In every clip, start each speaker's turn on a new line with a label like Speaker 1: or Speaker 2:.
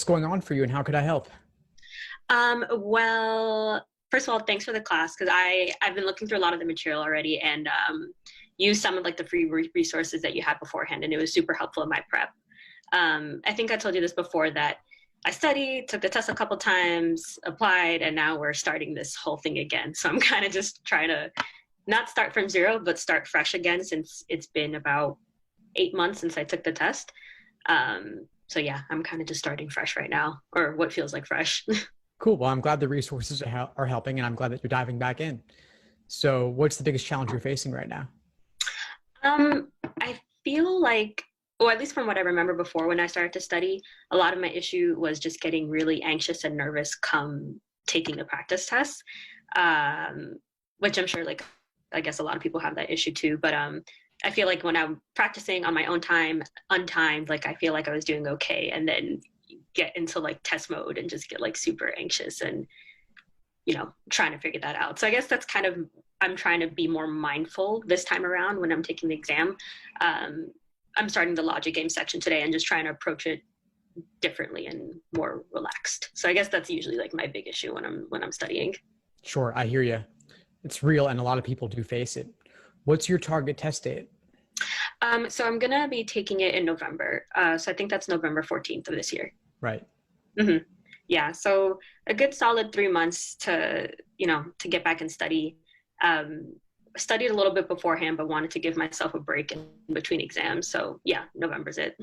Speaker 1: what's going on for you and how could I help?
Speaker 2: Well, first of all, thanks for the class because I've been looking through a lot of the material already and used some of like the free resources that you had beforehand, and it was super helpful in my prep. I think I told you this before that I studied, took the test a couple times, applied, and now we're starting this whole thing again. So I'm kind of just trying to not start from zero, but start fresh again since it's been about 8 months since I took the test. So yeah, I'm kind of just starting fresh right now, or what feels like fresh.
Speaker 1: Cool. Well, I'm glad the resources are helping and I'm glad that you're diving back in. So what's the biggest challenge you're facing right now?
Speaker 2: I feel like, or at least from what I remember before when I started to study, a lot of my issue was just getting really anxious and nervous come taking the practice test, which I'm sure like, I guess a lot of people have that issue too. But I feel like when I'm practicing on my own time, untimed, like I feel like I was doing okay. And then get into like test mode and just get like super anxious and, trying to figure that out. So I guess that's kind of, I'm trying to be more mindful this time around when I'm taking the exam. I'm starting the logic game section today and just trying to approach it differently and more relaxed. So I guess that's usually like my big issue when I'm studying.
Speaker 1: Sure. I hear you. It's real. And a lot of people do face it. What's your target test date?
Speaker 2: So I'm going to be taking it in November. So I think that's November 14th of this year.
Speaker 1: Right.
Speaker 2: Mm-hmm. Yeah. So a good solid 3 months to get back and study. Studied a little bit beforehand, but wanted to give myself a break in between exams. So yeah, November's it.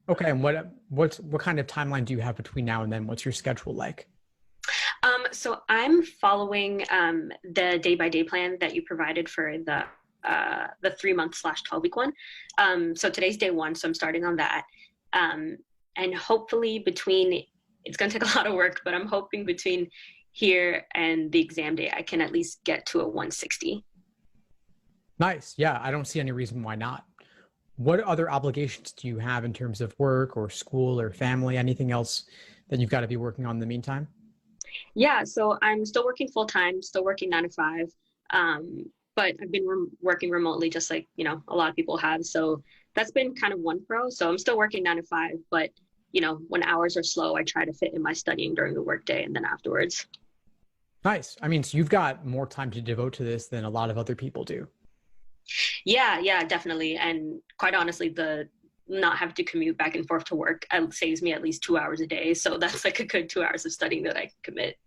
Speaker 1: Okay. And what kind of timeline do you have between now and then? What's your schedule like?
Speaker 2: So I'm following the day-by-day plan that you provided for the 3 month/12 week one. So today's day one, so I'm starting on that. And hopefully it's going to take a lot of work, but I'm hoping between here and the exam day, I can at least get to a 160.
Speaker 1: Nice. Yeah. I don't see any reason why not. What other obligations do you have in terms of work or school or family, anything else that you've got to be working on in the meantime?
Speaker 2: Yeah, so I'm still working full time, still working 9 to 5. But I've been working remotely just like, a lot of people have. So that's been kind of one pro. So I'm still working 9 to 5, but when hours are slow, I try to fit in my studying during the workday and then afterwards.
Speaker 1: Nice. I mean, so you've got more time to devote to this than a lot of other people do.
Speaker 2: Yeah, definitely. And quite honestly, the not having to commute back and forth to work saves me at least 2 hours a day. So that's like a good 2 hours of studying that I can commit.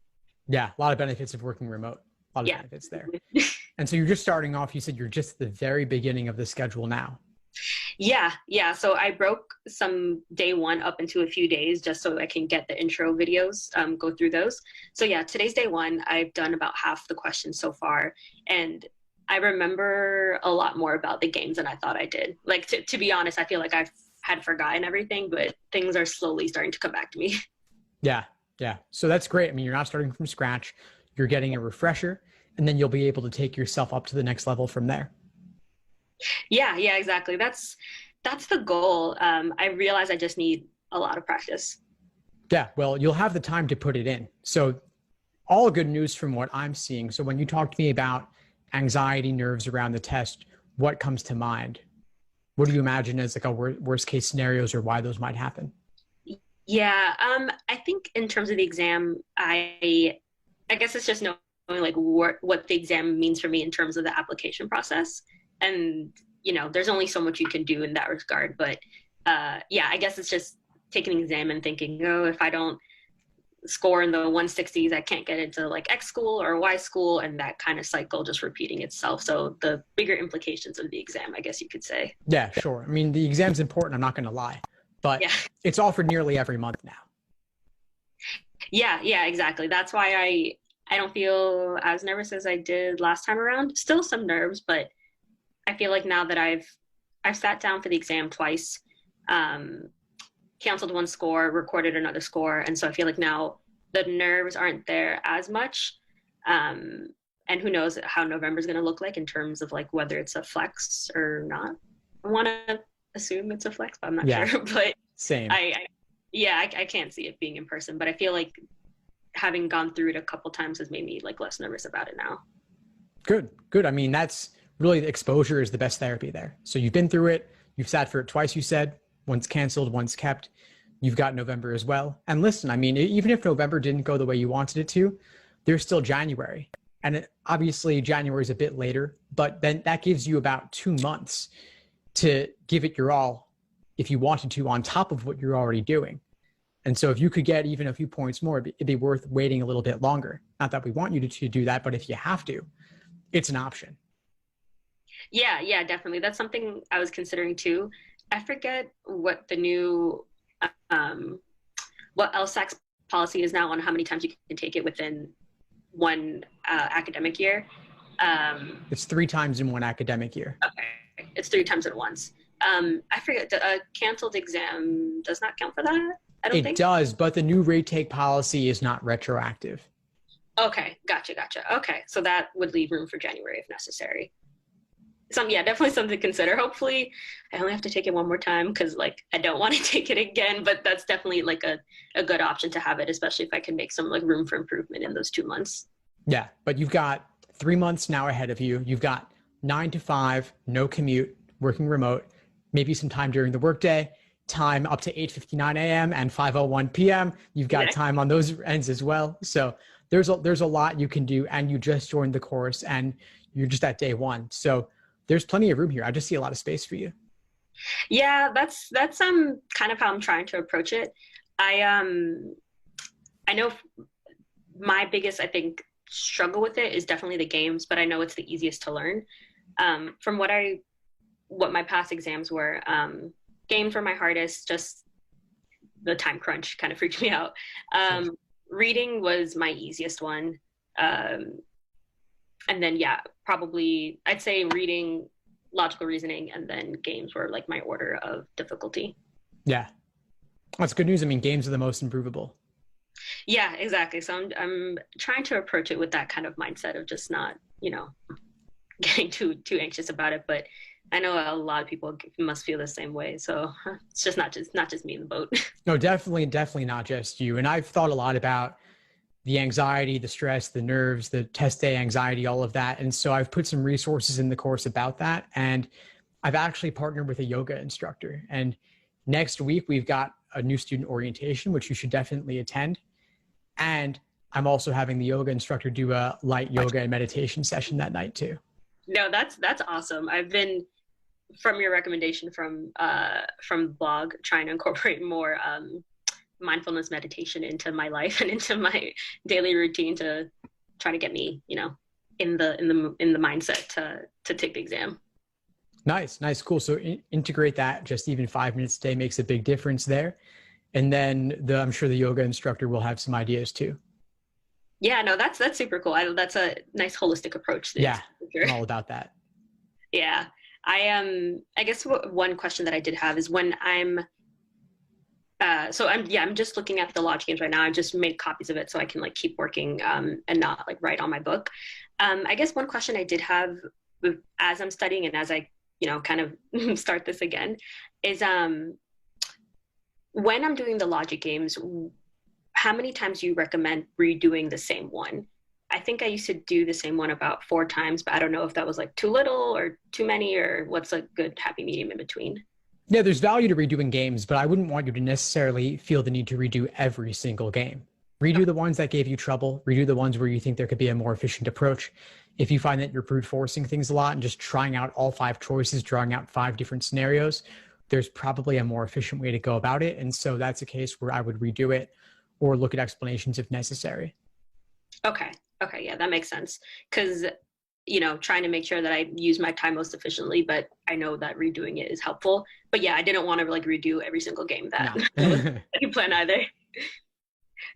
Speaker 1: Yeah, a lot of benefits of working remote. A lot of benefits there. And so you're just starting off, you said you're just at the very beginning of the schedule now.
Speaker 2: Yeah. So I broke some day one up into a few days just so I can get the intro videos, go through those. So yeah, today's day one. I've done about half the questions so far. And I remember a lot more about the games than I thought I did. Like, to be honest, I feel like I've had forgotten everything, but things are slowly starting to come back to me.
Speaker 1: Yeah. So that's great. I mean, you're not starting from scratch. You're getting a refresher, and then you'll be able to take yourself up to the next level from there.
Speaker 2: Yeah, exactly. That's the goal. I realize I just need a lot of practice.
Speaker 1: Yeah, well, you'll have the time to put it in. So all good news from what I'm seeing. So when you talk to me about anxiety, nerves around the test, what comes to mind? What do you imagine as like a worst case scenarios or why those might happen?
Speaker 2: Yeah, I think in terms of the exam, I guess it's just knowing like what the exam means for me in terms of the application process. And, there's only so much you can do in that regard. But yeah, I guess it's just taking an exam and thinking, if I don't score in the 160s, I can't get into like X school or Y school, and that kind of cycle just repeating itself. So the bigger implications of the exam, I guess you could say.
Speaker 1: Yeah, sure. I mean, the exam's important. I'm not going to lie, but yeah. It's offered nearly every month now.
Speaker 2: Yeah, exactly. That's why I don't feel as nervous as I did last time around. Still some nerves, but I feel like now that I've sat down for the exam twice, canceled one score, recorded another score. And so I feel like now the nerves aren't there as much. And who knows how November is going to look like in terms of like whether it's a flex or not. I want to assume it's a flex, but I'm not sure. But
Speaker 1: same.
Speaker 2: I can't see it being in person, but I feel like having gone through it a couple times has made me like less nervous about it now.
Speaker 1: Good. I mean, that's really the exposure is the best therapy there. So you've been through it. You've sat for it twice, you said. Once canceled, once kept. You've got November as well. And listen, I mean, even if November didn't go the way you wanted it to, there's still January. And obviously January is a bit later, but then that gives you about 2 months to give it your all if you wanted to on top of what you're already doing. And so if you could get even a few points more, it'd be worth waiting a little bit longer. Not that we want you to do that, but if you have to, it's an option.
Speaker 2: Yeah, definitely. That's something I was considering too. I forget what the new what LSAC's policy is now on how many times you can take it within one academic year.
Speaker 1: It's 3 times in one academic year.
Speaker 2: Okay, it's 3 times at once. I forget, a canceled exam does not count for that? I don't think.
Speaker 1: It does, but the new rate take policy is not retroactive.
Speaker 2: Okay, gotcha. Okay, so that would leave room for January if necessary. Yeah, definitely something to consider. Hopefully, I only have to take it one more time because, like, I don't want to take it again. But that's definitely like a good option to have it, especially if I can make some like room for improvement in those 2 months.
Speaker 1: Yeah, but you've got 3 months now ahead of you. You've got 9 to 5, no commute, working remote, maybe some time during the workday, time up to 8:59 a.m. and 5:01 p.m. You've got time on those ends as well. So there's a lot you can do, and you just joined the course and you're just at day 1. So there's plenty of room here. I just see a lot of space for you.
Speaker 2: Yeah, that's kind of how I'm trying to approach it. I know my biggest, I think, struggle with it is definitely the games, but I know it's the easiest to learn. From what my past exams were, games were my hardest, just the time crunch kind of freaked me out. Reading was my easiest one. And then, yeah, probably I'd say reading, logical reasoning, and then games were like my order of difficulty.
Speaker 1: Yeah, that's good news. I mean, games are the most improvable.
Speaker 2: Yeah, exactly. So I'm trying to approach it with that kind of mindset of just not, getting too anxious about it. But I know a lot of people must feel the same way. So it's just not just me in the boat.
Speaker 1: No, definitely not just you. And I've thought a lot about the anxiety, the stress, the nerves, the test day anxiety, all of that. And so I've put some resources in the course about that. And I've actually partnered with a yoga instructor. And next week, we've got a new student orientation, which you should definitely attend. And I'm also having the yoga instructor do a light yoga and meditation session that night too.
Speaker 2: No, that's awesome. I've been, from your recommendation from the blog, trying to incorporate more mindfulness meditation into my life and into my daily routine to try to get me, in the mindset to take the exam.
Speaker 1: Nice, cool. So integrate that. Just even 5 minutes a day makes a big difference there. And then I'm sure the yoga instructor will have some ideas too.
Speaker 2: Yeah, no, that's super cool. That's a nice holistic approach.
Speaker 1: Yeah, sure. I'm all about that.
Speaker 2: Yeah, I guess one question that I did have is when I'm just looking at the logic games right now. I've just made copies of it so I can like keep working and not like write on my book. I guess one question I did have as I'm studying and as I kind of start this again is when I'm doing the logic games, how many times do you recommend redoing the same one? I think I used to do the same one about 4 times, but I don't know if that was like too little or too many, or what's a good happy medium in between.
Speaker 1: Yeah, there's value to redoing games, but I wouldn't want you to necessarily feel the need to redo every single game. Redo the ones that gave you trouble, redo the ones where you think there could be a more efficient approach. If you find that you're brute forcing things a lot and just trying out all 5 choices, drawing out 5 different scenarios, there's probably a more efficient way to go about it. And so that's a case where I would redo it or look at explanations if necessary.
Speaker 2: Okay, yeah, that makes sense. Because, trying to make sure that I use my time most efficiently, but I know that redoing it is helpful. But yeah, I didn't want to like redo every single game that you plan either.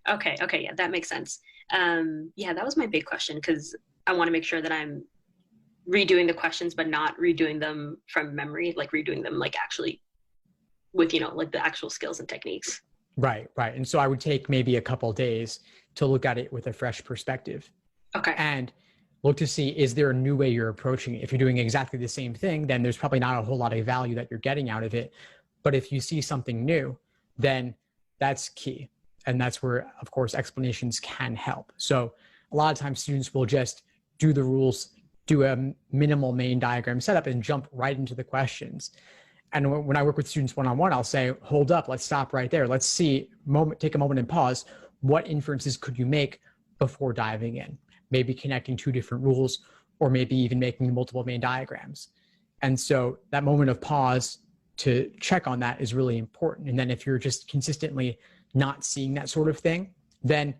Speaker 2: Okay, yeah, that makes sense. Yeah, that was my big question because I want to make sure that I'm redoing the questions, but not redoing them from memory, like redoing them like actually with, like the actual skills and techniques.
Speaker 1: Right. And so I would take maybe a couple days to look at it with a fresh perspective.
Speaker 2: Okay.
Speaker 1: And look to see, is there a new way you're approaching it? If you're doing exactly the same thing, then there's probably not a whole lot of value that you're getting out of it. But if you see something new, then that's key. And that's where, of course, explanations can help. So a lot of times students will just do the rules, do a minimal main diagram setup and jump right into the questions. And when I work with students one-on-one, I'll say, hold up, let's stop right there. Let's take a moment and pause. What inferences could you make before diving in? Maybe connecting two different rules, or maybe even making multiple main diagrams. And so that moment of pause to check on that is really important. And then if you're just consistently not seeing that sort of thing, then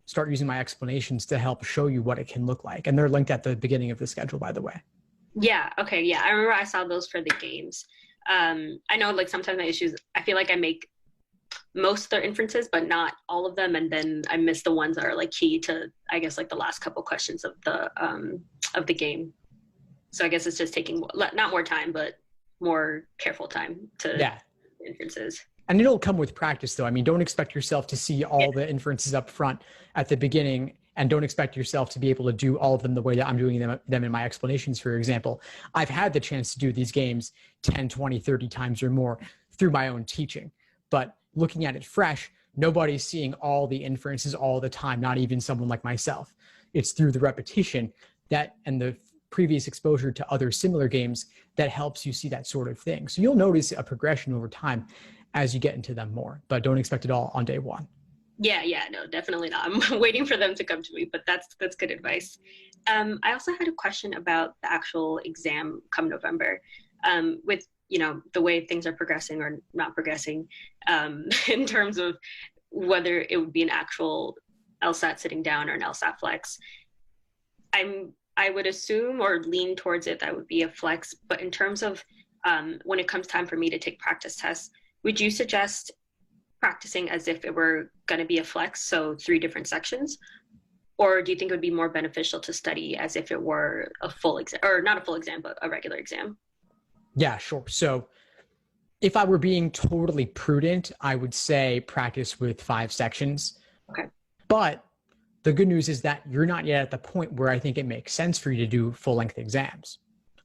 Speaker 1: start using my explanations to help show you what it can look like. And they're linked at the beginning of the schedule, by the way.
Speaker 2: Yeah. Okay. Yeah. I remember I saw those for the games. I know like sometimes my issues, I feel like I make most of their inferences, but not all of them. And then I miss the ones that are like key to, I guess, like the last couple questions of the game. So I guess it's just taking not more time, but more careful time to inferences.
Speaker 1: And it'll come with practice though. I mean, don't expect yourself to see all the inferences up front at the beginning, and don't expect yourself to be able to do all of them the way that I'm doing them in my explanations, for example. I've had the chance to do these games 10, 20, 30 times or more through my own teaching. But looking at it fresh, nobody's seeing all the inferences all the time, not even someone like myself. It's through the repetition that and the previous exposure to other similar games that helps you see that sort of thing. So you'll notice a progression over time as you get into them more, but don't expect it all on day one.
Speaker 2: Yeah, no, definitely not. I'm waiting for them to come to me, but that's good advice. I also had a question about the actual exam come November. With the way things are progressing or not progressing, in terms of whether it would be an actual LSAT sitting down or an LSAT flex. I would assume or lean towards it that would be a flex, but in terms of when it comes time for me to take practice tests, would you suggest practicing as if it were going to be a flex, so 3 different sections? Or do you think it would be more beneficial to study as if it were a full exam, or not a full exam, but a regular exam?
Speaker 1: Yeah, sure. So if I were being totally prudent, I would say practice with 5 sections.
Speaker 2: Okay.
Speaker 1: But the good news is that you're not yet at the point where I think it makes sense for you to do full-length exams.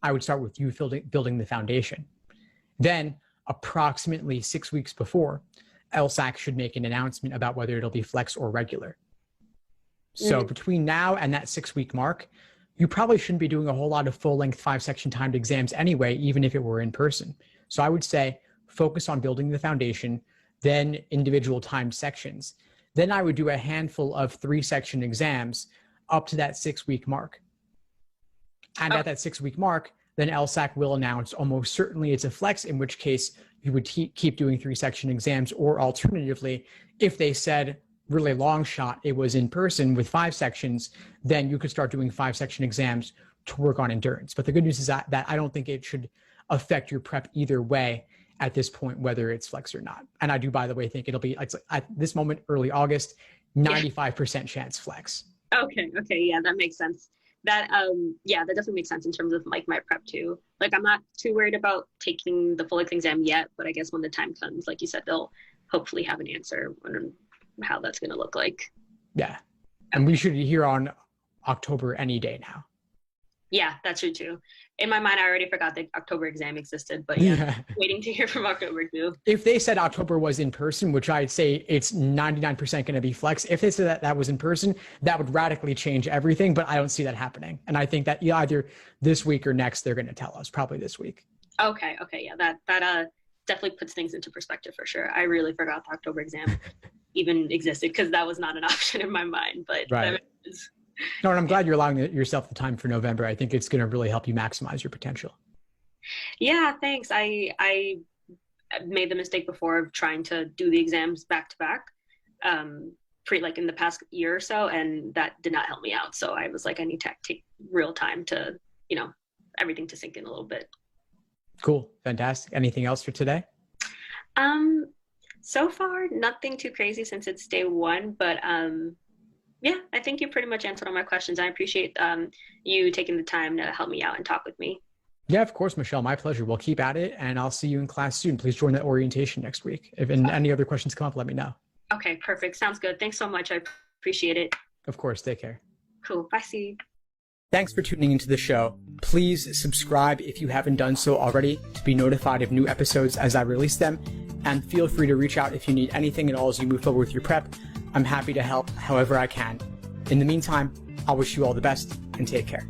Speaker 1: I would start with you building the foundation. Then approximately 6 weeks before, LSAC should make an announcement about whether it'll be flex or regular. So between now and that 6-week mark, you probably shouldn't be doing a whole lot of full-length 5-section timed exams anyway, even if it were in person. So I would say focus on building the foundation, then individual timed sections. Then I would do a handful of 3-section exams up to that 6-week mark. And at that 6-week mark, then LSAC will announce almost certainly it's a flex, in which case you would keep doing 3-section exams, or alternatively, if they said really long shot it was in person with 5 sections, then you could start doing 5-section exams to work on endurance. But the good news is that I don't think it should affect your prep either way at this point, whether it's flex or not. And I do, by the way, think it'll be, at this moment, early August, 95% chance flex.
Speaker 2: Okay. Yeah, that makes sense. That definitely makes sense in terms of like my prep too. Like I'm not too worried about taking the full exam yet, but I guess when the time comes, like you said, they'll hopefully have an answer on how that's going to look like.
Speaker 1: Yeah. And we should hear on October any day now.
Speaker 2: Yeah, that's true too. In my mind, I already forgot the October exam existed, but waiting to hear from October too.
Speaker 1: If they said October was in person, which I'd say it's 99% going to be flex, if they said that was in person, that would radically change everything, but I don't see that happening. And I think that either this week or next, they're going to tell us, probably this week.
Speaker 2: Okay. Yeah, that definitely puts things into perspective for sure. I really forgot the October exam even existed because that was not an option in my mind, but
Speaker 1: right. No, and I'm glad you're allowing yourself the time for November. I think it's going to really help you maximize your potential.
Speaker 2: Yeah, thanks. I made the mistake before of trying to do the exams back to back, like in the past year or so, and that did not help me out. So I was like, I need to take real time to, everything to sink in a little bit. Cool. Fantastic. Anything else for today? So far, nothing too crazy since it's day one, but yeah, I think you pretty much answered all my questions. I appreciate you taking the time to help me out and talk with me. Yeah, of course, Michelle. My pleasure. We'll keep at it, and I'll see you in class soon. Please join the orientation next week. If any other questions come up, let me know. Okay, perfect. Sounds good. Thanks so much. I appreciate it. Of course. Take care. Cool. Bye. See you. Thanks for tuning into the show. Please subscribe if you haven't done so already to be notified of new episodes as I release them. And feel free to reach out if you need anything at all as you move forward with your prep. I'm happy to help however I can. In the meantime, I'll wish you all the best and take care.